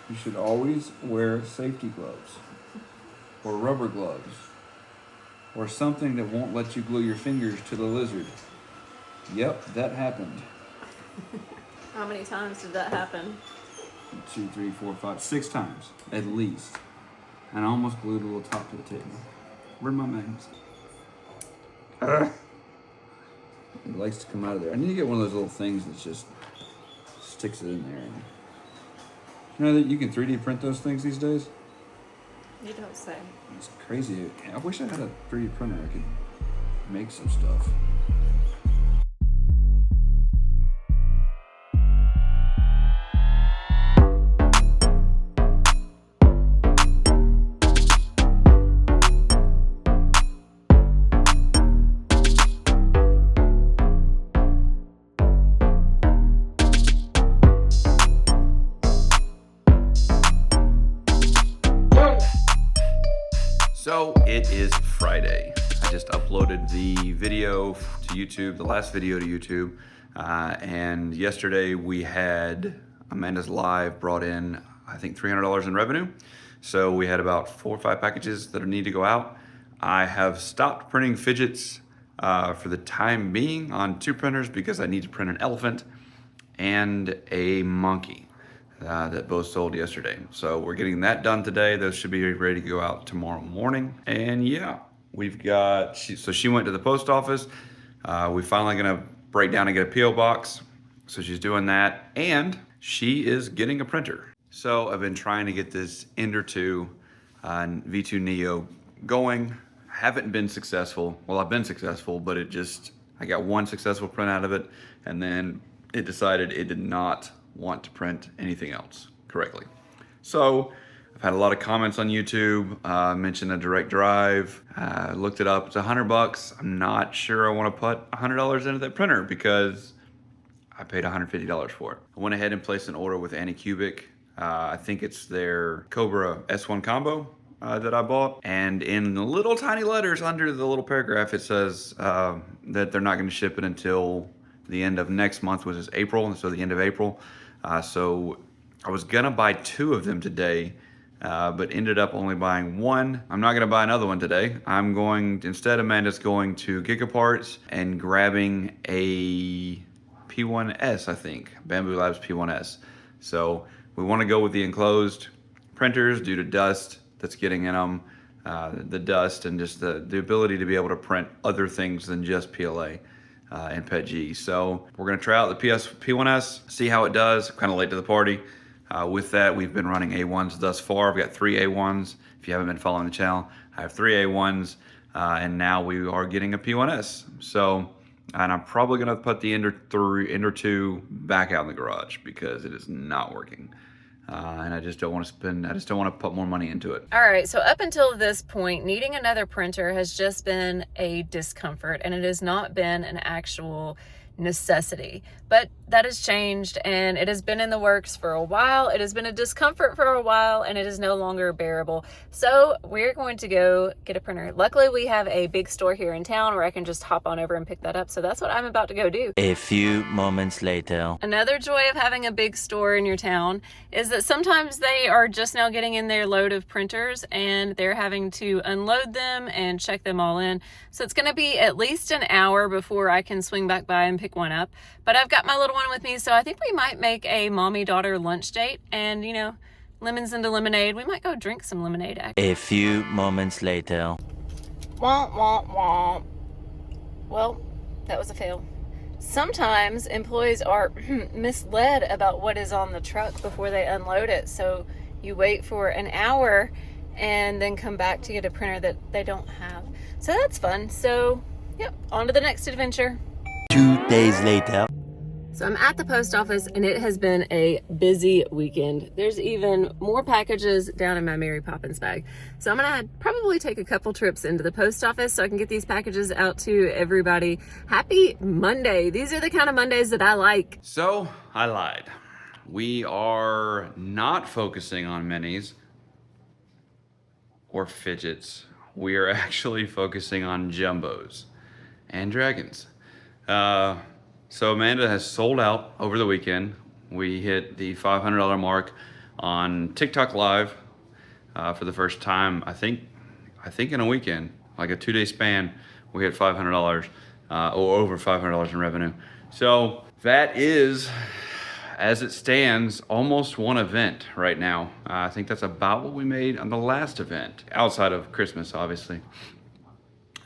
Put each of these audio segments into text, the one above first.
You should always wear safety gloves or rubber gloves or something that won't let you glue your fingers to the lizard. Yep, that happened. How many times did that happen? 2, 3, 4, 5, 6 times at least. And I almost glued a little top to the table. Where'd my magnets? It likes to come out of there. I need to get one of those little things that just sticks it in there. You know that you can 3D print those things these days? You don't say. It's crazy. I wish I had a 3D printer. I could make some stuff. So it is Friday. I just uploaded the video to YouTube, the last video to YouTube. And yesterday we had Amanda's Live brought in, I think, $300 in revenue. So we had about 4 or 5 packages that need to go out. I have stopped printing fidgets for the time being on 2 printers because I need to print an elephant and a monkey. That both sold yesterday. So we're getting that done today. Those should be ready to go out tomorrow morning. And yeah, we've got, so she went to the post office. We finally gonna break down and get a P.O. box. So she's doing that. And she is getting a printer. So I've been trying to get this Ender 2 V2 Neo going. Haven't been successful. Well, I've been successful, but I got one successful print out of it. And then it decided it did not want to print anything else correctly. So I've had a lot of comments on YouTube, mentioned a direct drive, looked it up, it's $100. I'm not sure I want to put $100 into that printer because I paid $150 for it. I went ahead and placed an order with Anycubic. I think it's their Cobra S1 combo that I bought. And in the little tiny letters under the little paragraph, it says that they're not going to ship it until the end of next month, which is April, so the end of April. So I was gonna buy 2 of them today, but ended up only buying 1. I'm not gonna buy another one today. Instead Amanda's going to Gigaparts and grabbing a P1S, I think, Bamboo Labs P1S. So we wanna go with the enclosed printers due to dust that's getting in them, the dust and just the ability to be able to print other things than just PLA. And PETG. So we're gonna try out the P1S, see how it does. Kind of late to the party. With that, we've been running A1s thus far. I've got 3 A1s. If you haven't been following the channel, I have 3 A1s, and now we are getting a P1S. So, and I'm probably gonna put the Ender 2 back out in the garage because it is not working. And I just don't want to put more money into it. All right, so up until this point, needing another printer has just been a discomfort and it has not been an actual necessity. But that has changed and it has been in the works for a while. It has been a discomfort for a while and it is no longer bearable. So we're going to go get a printer. Luckily, we have a big store here in town where I can just hop on over and pick that up. So that's what I'm about to go do. A few moments later. Another joy of having a big store in your town is that sometimes they are just now getting in their load of printers and they're having to unload them and check them all in. So it's going to be at least an hour before I can swing back by and pick one up. But I've got my little one with me, so I think we might make a mommy-daughter lunch date. And, you know, lemons into lemonade. We might go drink some lemonade, actually. A few moments later. Womp, womp, womp. Well, that was a fail. Sometimes employees are misled about what is on the truck before they unload it. So you wait for an hour and then come back to get a printer that they don't have. So that's fun. So, yep, on to the next adventure. 2 days later. So I'm at the post office and it has been a busy weekend. There's even more packages down in my Mary Poppins bag. So I'm gonna probably take a couple trips into the post office so I can get these packages out to everybody. Happy Monday. These are the kind of Mondays that I like. So I lied. We are not focusing on minis or fidgets. We are actually focusing on jumbos and dragons. So Amanda has sold out over the weekend. We hit the $500 mark on TikTok Live for the first time. I think in a weekend, like a 2-day span, we hit $500 or over $500 in revenue. So that is, as it stands, almost one event right now. I think that's about what we made on the last event, outside of Christmas, obviously.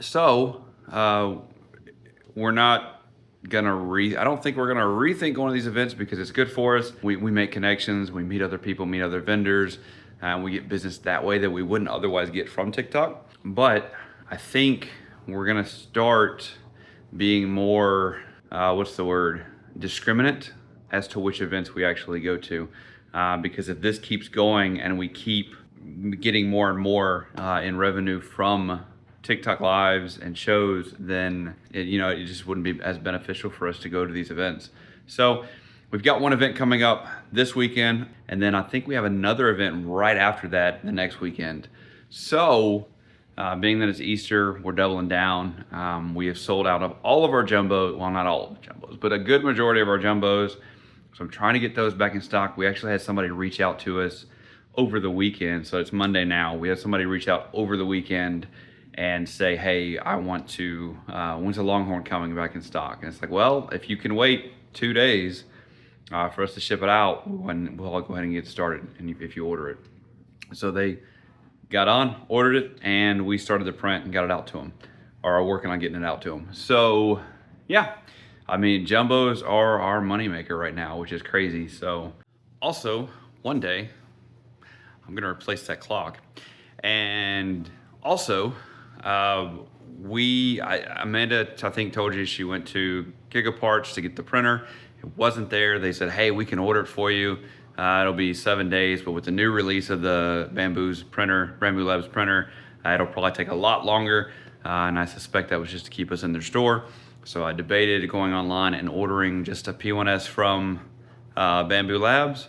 So we're not gonna I don't think we're gonna rethink one of these events because it's good for us. We make connections, we meet other people, meet other vendors, and we get business that way that we wouldn't otherwise get from TikTok. But I think we're gonna start being more, discriminate as to which events we actually go to. Because if this keeps going and we keep getting more and more in revenue from TikTok lives and shows, then it just wouldn't be as beneficial for us to go to these events. So we've got one event coming up this weekend, and then I think we have another event right after that the next weekend. So being that it's Easter, we're doubling down. We have sold out of all of our jumbos, well, not all of the jumbos, but a good majority of our jumbos. So I'm trying to get those back in stock. We actually had somebody reach out to us over the weekend. So it's Monday now. We had somebody reach out over the weekend and say, hey, I want to, when's the Longhorn coming back in stock? And it's like, well, if you can wait 2 days for us to ship it out, we'll go ahead and get started, and if you order it. So they got on, ordered it, and we started the print and got it out to them, or are working on getting it out to them. So yeah, I mean, jumbos are our moneymaker right now, which is crazy. So also, one day, I'm gonna replace that clock. And also, Amanda, I think, told you she went to Gigaparts to get the printer. It wasn't there. They said, hey, we can order it for you. It'll be 7 days, but with the new release of the Bamboo Labs printer, it'll probably take a lot longer. And I suspect that was just to keep us in their store. So I debated going online and ordering just a P1S from Bamboo Labs.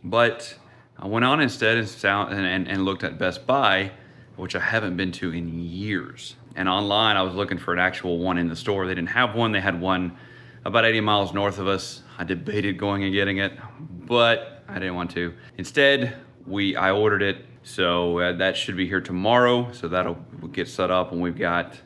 But I went on instead and looked at Best Buy, which I haven't been to in years. And online, I was looking for an actual one in the store. They didn't have one. They had one about 80 miles north of us. I debated going and getting it, but I didn't want to. Instead, I ordered it. So that should be here tomorrow. So that'll get set up, and we've got,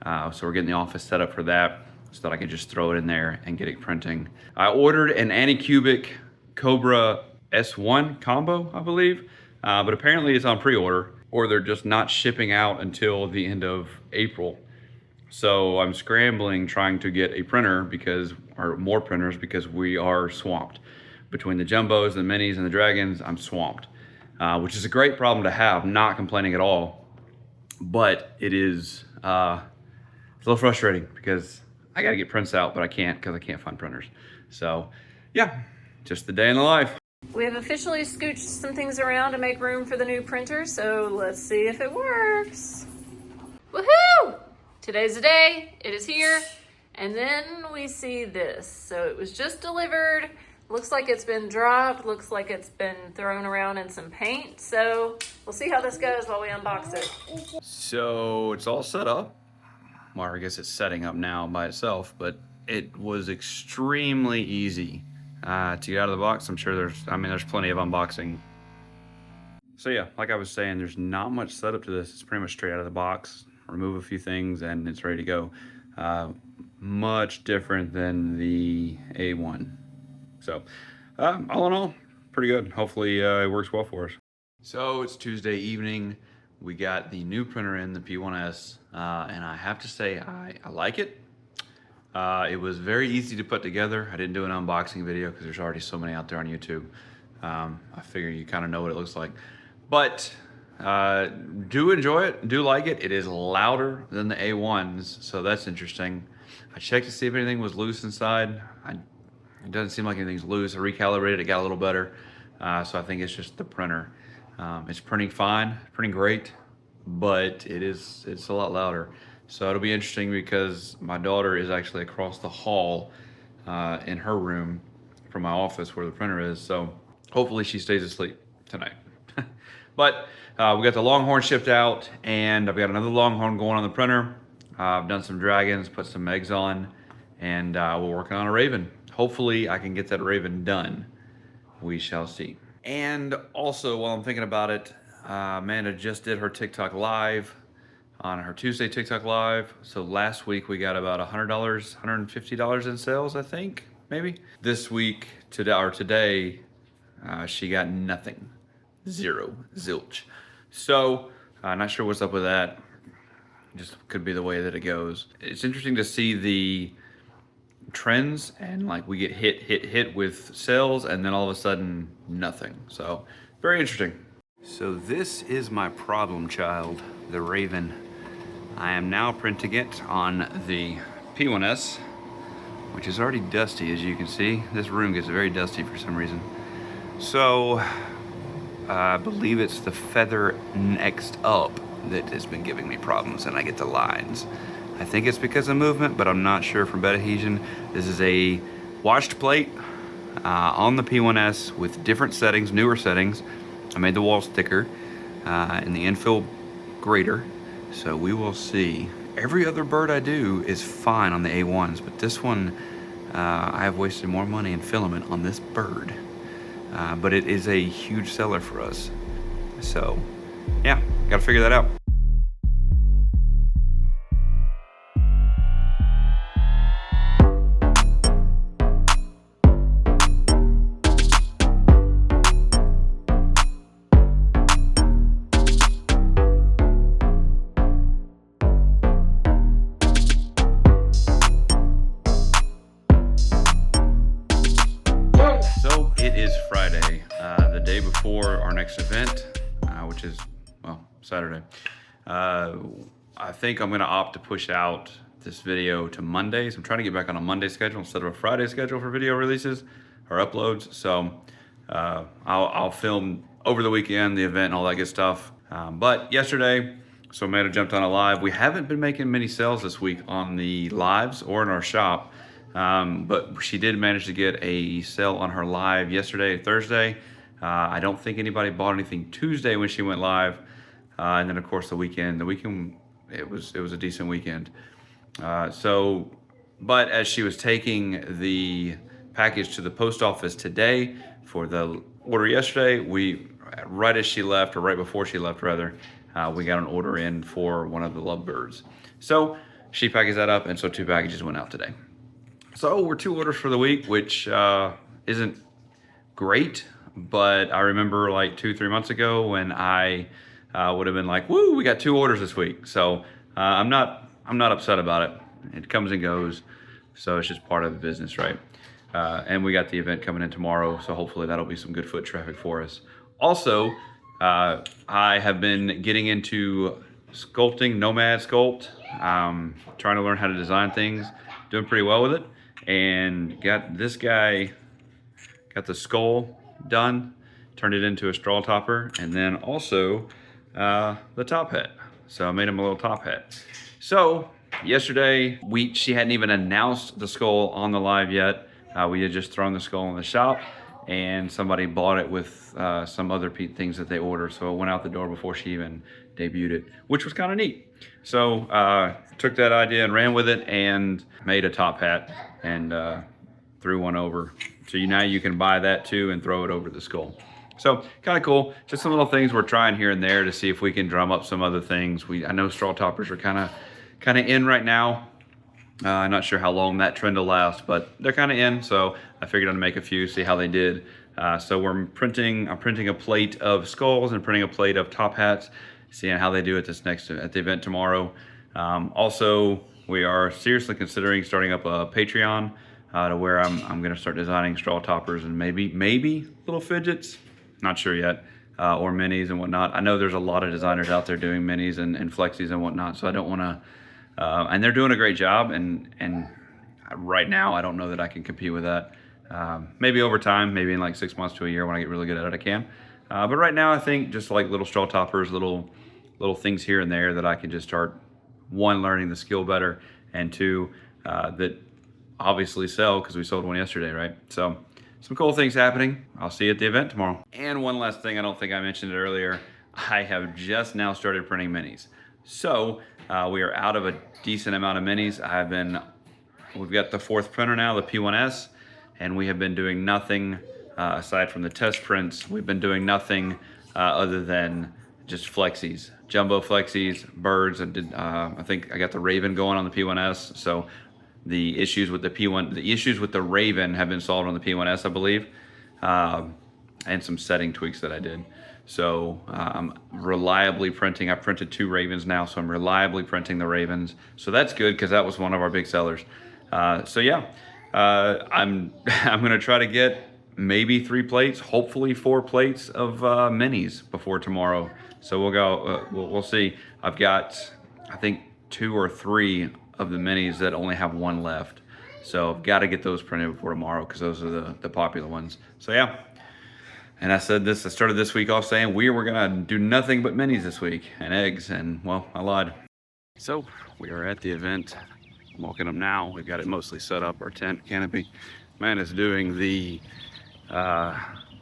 so we're getting the office set up for that so that I can just throw it in there and get it printing. I ordered an Anycubic Cobra S1 combo, I believe, but apparently it's on pre-order, or they're just not shipping out until the end of April. So I'm scrambling trying to get a printer or more printers, because we are swamped. Between the jumbos, the minis, and the dragons, I'm swamped, which is a great problem to have, not complaining at all. But it is it's a little frustrating because I gotta get prints out, but I can't because I can't find printers. So yeah, just the day in the life. We have officially scooched some things around to make room for the new printer, so let's see if it works. Woohoo! Today's the day, it is here, and then we see this. So it was just delivered, looks like it's been dropped, looks like it's been thrown around in some paint, so we'll see how this goes while we unbox it. So it's all set up. Well, I guess it's setting up now by itself, but it was extremely easy to get out of the box. I'm sure there's plenty of unboxing. So yeah, like I was saying, there's not much setup to this. It's pretty much straight out of the box. Remove a few things and it's ready to go. Much different than the A1. So all in all, pretty good. Hopefully it works well for us. So it's Tuesday evening. We got the new printer in, the P1S, and I have to say I like it. It was very easy to put together. I didn't do an unboxing video because there's already so many out there on YouTube. I figure you kind of know what it looks like. But do enjoy it, do like it. It is louder than the A1s, so that's interesting. I checked to see if anything was loose inside. It doesn't seem like anything's loose. I recalibrated, it got a little better. So I think it's just the printer. It's printing fine, printing great, but it's a lot louder. So it'll be interesting because my daughter is actually across the hall in her room from my office where the printer is. So hopefully she stays asleep tonight. But we got the Longhorn shipped out, and I've got another Longhorn going on the printer. I've done some dragons, put some eggs on, and we're working on a Raven. Hopefully I can get that Raven done. We shall see. And also, while I'm thinking about it, Amanda just did her TikTok live on her Tuesday TikTok live. So last week we got about $100, $150 in sales, I think, maybe. This week, today, she got nothing, zero, zilch. So not sure what's up with that. Just could be the way that it goes. It's interesting to see the trends, and like we get hit with sales, and then all of a sudden nothing. So very interesting. So this is my problem child, the Raven. I am now printing it on the P1S, which is already dusty, as you can see. This room gets very dusty for some reason. So I believe it's the feather next up that has been giving me problems, and I get the lines. I think it's because of movement, but I'm not sure from bed adhesion. This is a washed plate on the P1S with different settings, newer settings. I made the walls thicker and the infill greater, so we will see. Every other bird I do is fine on the A1s, but this one, I have wasted more money in filament on this bird. But it is a huge seller for us. So yeah, gotta figure that out. So it is Friday, the day before our next event, which is, well, Saturday. I think I'm gonna opt to push out this video to Mondays. I'm trying to get back on a Monday schedule instead of a Friday schedule for video releases or uploads. So I'll film over the weekend, the event and all that good stuff. But yesterday, so Amanda jumped on a live. We haven't been making many sales this week on the lives or in our shop. But she did manage to get a sale on her live yesterday, Thursday. I don't think anybody bought anything Tuesday when she went live. And then of course the weekend, it was a decent weekend. But as she was taking the package to the post office today for the order yesterday, right as she left, or right before she left rather, we got an order in for one of the lovebirds. So she packaged that up, and so 2 packages went out today. So we're 2 orders for the week, which isn't great, but I remember like 2-3 months ago when I would have been like, woo, we got 2 orders this week. So I'm not upset about it. It comes and goes, so it's just part of the business, right? And we got the event coming in tomorrow, so hopefully that'll be some good foot traffic for us. Also, I have been getting into sculpting, Nomad Sculpt, trying to learn how to design things, doing pretty well with it. And got this guy, got the skull done, turned it into a straw topper, and then also the top hat. So I made him a little top hat. So yesterday, she hadn't even announced the skull on the live yet. We had just thrown the skull in the shop, and somebody bought it with some other things that they ordered. So it went out the door before she even debuted it, which was kind of neat. So took that idea and ran with it and made a top hat and threw one over. So now you can buy that too and throw it over the skull. So kind of cool. Just some little things we're trying here and there to see if we can drum up some other things. I know straw toppers are kind of in right now. I'm not sure how long that trend will last, but they're kind of in. So I figured I'd make a few, see how they did. So I'm printing a plate of skulls and printing a plate of top hats, seeing how they do at the event tomorrow. Also, we are seriously considering starting up a Patreon to where I'm going to start designing straw toppers and maybe little fidgets. Not sure yet, or minis and whatnot. I know there's a lot of designers out there doing minis and flexies and whatnot, so I don't want to. And they're doing a great job, and right now I don't know that I can compete with that. Maybe over time, maybe in like 6 months to a year when I get really good at it, I can. But right now I think just like little straw toppers, little things here and there that I can just start, 1, learning the skill better, and 2, that obviously sell, because we sold one yesterday, right? So some cool things happening. I'll see you at the event tomorrow. And one last thing, I don't think I mentioned it earlier, I have just now started printing minis. So we are out of a decent amount of minis. We've got the 4th printer now, the P1S, and we have been doing nothing aside from the test prints, we've been doing nothing other than just flexies, jumbo flexies, birds. I think I got the Raven going on the P1S. So the issues with the issues with the Raven have been solved on the P1S, I believe, and some setting tweaks that I did. So I'm reliably printing. I've printed 2 Ravens now, so I'm reliably printing the Ravens. So that's good because that was one of our big sellers. So yeah, I'm gonna try to get maybe 3 plates, hopefully 4 plates of minis before tomorrow. So we'll go. We'll see. I've got, I think, 2 or 3 of the minis that only have 1 left. So I've got to get those printed before tomorrow because those are the popular ones. So yeah. And I started this week off saying we were gonna do nothing but minis this week and eggs, and well, I lied. So we are at the event. I'm walking up now. We've got it mostly set up, our tent canopy. Man is doing the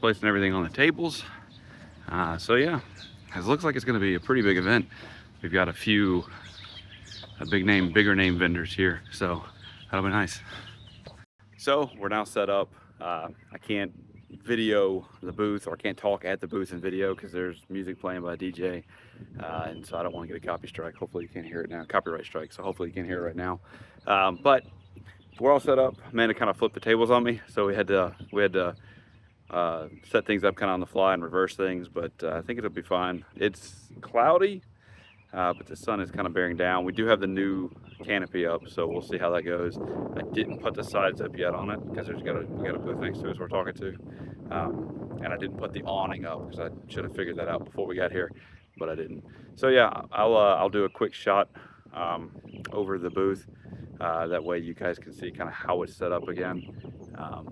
placing everything on the tables. So yeah, it looks like it's gonna be a pretty big event. We've got a few bigger name vendors here, so that'll be nice. So we're now set up. I can't video the booth, or I can't talk at the booth and video because there's music playing by a DJ, and so I don't want to get a copy strike. Hopefully you can't hear it now, copyright strike, so hopefully you can't hear it right now. But we're all set up. Amanda kind of flipped the tables on me, so we had to set things up kind of on the fly and reverse things, but I think it'll be fine. It's cloudy, but the sun is kind of bearing down. We do have the new canopy up, so we'll see how that goes. I didn't put the sides up yet on it because we got a booth next to us we're talking to, and I didn't put the awning up because I should have figured that out before we got here, but I didn't. So yeah, I'll do a quick shot over the booth. That way you guys can see kind of how it's set up again.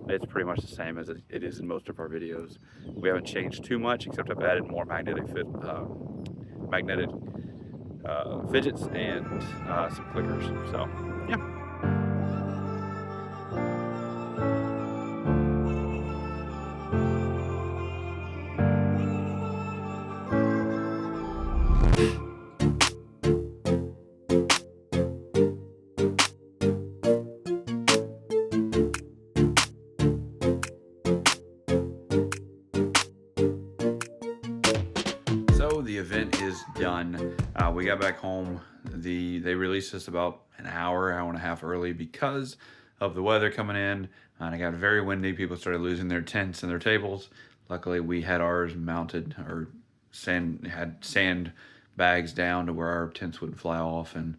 It's pretty much the same as it is in most of our videos. We haven't changed too much, except I've added more magnetic fidgets and some clickers. So yeah. So the event is done. We got back home. They released us about an hour and a half early because of the weather coming in, and it got very windy. People started losing their tents and their tables. Luckily, we had ours mounted, or had sand bags down to where our tents would fly off, and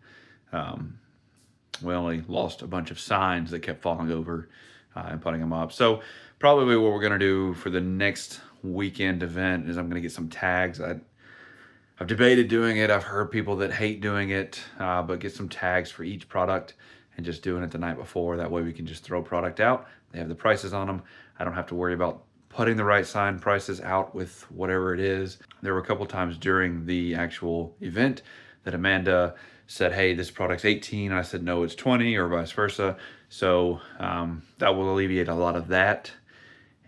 we only lost a bunch of signs that kept falling over and putting them up. So probably what we're gonna do for the next weekend event is I'm gonna get some tags. I've debated doing it. I've heard people that hate doing it, but get some tags for each product and just doing it the night before. That way we can just throw product out. They have the prices on them. I don't have to worry about putting the right sign prices out with whatever it is. There were a couple times during the actual event that Amanda said, hey, this product's 18. And I said, no, it's 20, or vice versa. So that will alleviate a lot of that.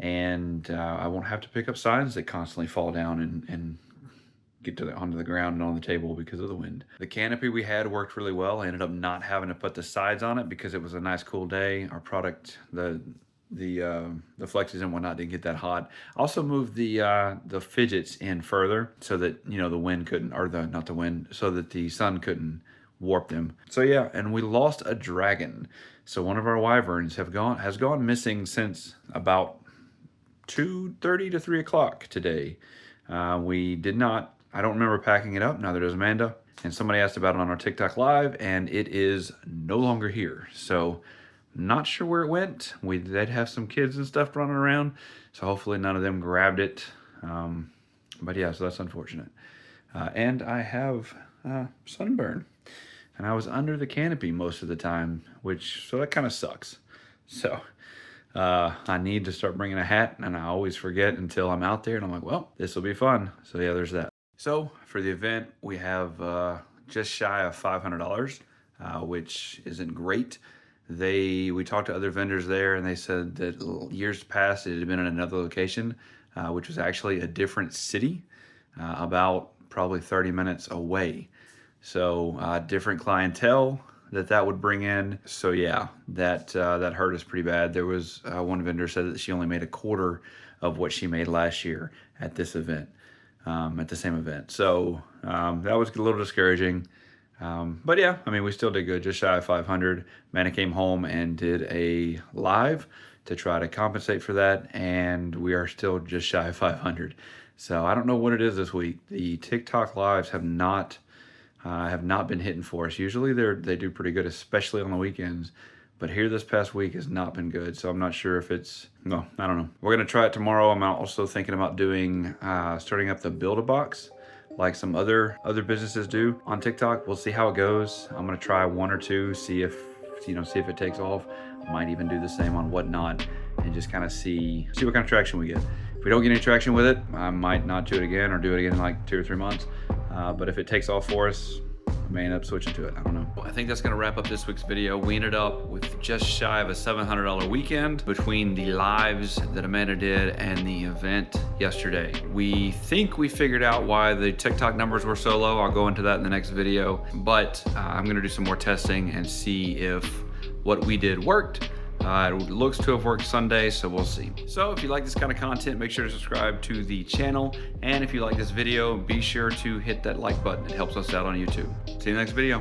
And I won't have to pick up signs that constantly fall down and get onto the ground and on the table because of the wind. The canopy we had worked really well. I ended up not having to put the sides on it because it was a nice cool day. Our product, the flexies and whatnot, didn't get that hot. I also moved the fidgets in further so that, you know, the wind couldn't, or not the wind, so that the sun couldn't warp them. So yeah, and we lost a dragon. So one of our wyverns has gone missing since about 2:30 to 3 o'clock today. I don't remember packing it up, neither does Amanda. And somebody asked about it on our TikTok live, and it is no longer here. So not sure where it went. We did have some kids and stuff running around, so hopefully none of them grabbed it. But yeah, so that's unfortunate. And I have Sunburn, and I was under the canopy most of the time, so that kind of sucks. So I need to start bringing a hat, and I always forget until I'm out there, and I'm like, well, this will be fun. So yeah, there's that. So for the event, we have just shy of $500, which isn't great. We talked to other vendors there, and they said that years past it had been in another location, which was actually a different city, about probably 30 minutes away. So different clientele that would bring in. So yeah, that hurt us pretty bad. There was one vendor said that she only made a quarter of what she made last year at this event, at the same event. So that was a little discouraging. But yeah, I mean, we still did good, just shy of 500. Amanda came home and did a live to try to compensate for that, and we are still just shy of 500. So I don't know what it is this week. The TikTok lives have not been hitting for us. Usually they do pretty good, especially on the weekends. But here this past week has not been good, so I'm not sure if it's, no, I don't know. We're gonna try it tomorrow. I'm also thinking about doing, starting up the Build-A-Box like some other businesses do on TikTok. We'll see how it goes. I'm gonna try one or two, see if it takes off. I might even do the same on Whatnot and just kind of see what kind of traction we get. If we don't get any traction with it, I might not do it again or do it again in like 2 or 3 months. But if it takes off for us, I may end up switching to it. I don't know. Well, I think that's gonna wrap up this week's video. We ended up with just shy of a $700 weekend between the lives that Amanda did and the event yesterday. We think we figured out why the TikTok numbers were so low. I'll go into that in the next video, but I'm gonna do some more testing and see if what we did worked. It looks to have worked Sunday, so we'll see. So if you like this kind of content, make sure to subscribe to the channel. And if you like this video, be sure to hit that like button. It helps us out on YouTube. See you in the next video.